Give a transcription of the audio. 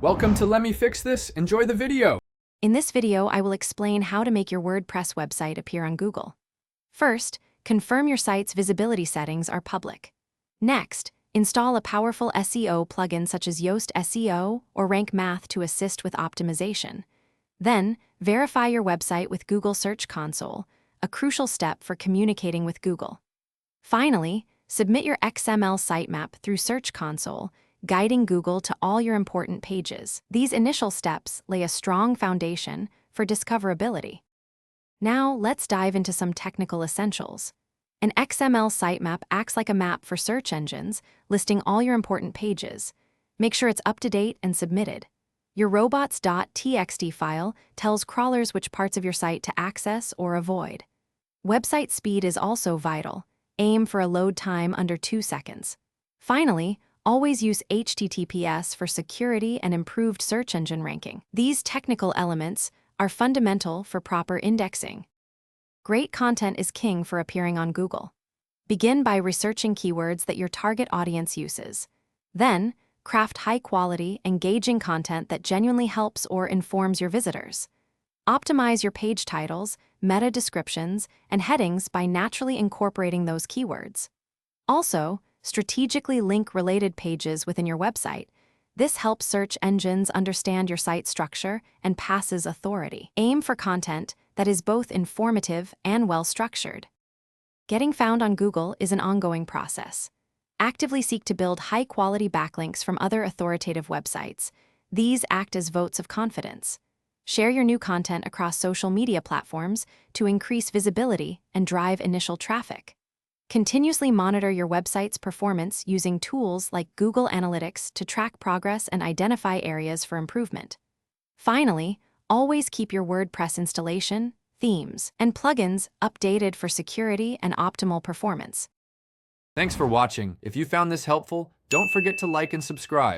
Welcome to Let Me Fix This. Enjoy the video. In this video, I will explain how to make your WordPress website appear on Google. First, confirm your site's visibility settings are public. Next, install a powerful SEO plugin such as Yoast SEO or Rank Math to assist with optimization. Then, verify your website with Google Search Console, a crucial step for communicating with Google. Finally, submit your XML sitemap through Search Console, guiding Google to all your important pages. These initial steps lay a strong foundation for discoverability. Now, let's dive into some technical essentials. An XML sitemap acts like a map for search engines, listing all your important pages. Make sure it's up to date and submitted. Your robots.txt file tells crawlers which parts of your site to access or avoid. Website speed is also vital. Aim for a load time under 2 seconds. Finally, always use HTTPS for security and improved search engine ranking. These technical elements are fundamental for proper indexing. Great content is king for appearing on Google. Begin by researching keywords that your target audience uses. Then, craft high-quality, engaging content that genuinely helps or informs your visitors. Optimize your page titles, meta descriptions, and headings by naturally incorporating those keywords. Also, strategically link related pages within your website. This helps search engines understand your site structure and passes authority. Aim for content that is both informative and well-structured. Getting found on Google is an ongoing process. Actively seek to build high-quality backlinks from other authoritative websites. These act as votes of confidence. Share your new content across social media platforms to increase visibility and drive initial traffic. Continuously monitor your website's performance using tools like Google Analytics to track progress and identify areas for improvement. Finally, always keep your WordPress installation, themes, and plugins updated for security and optimal performance. Thanks for watching. If you found this helpful, don't forget to like and subscribe.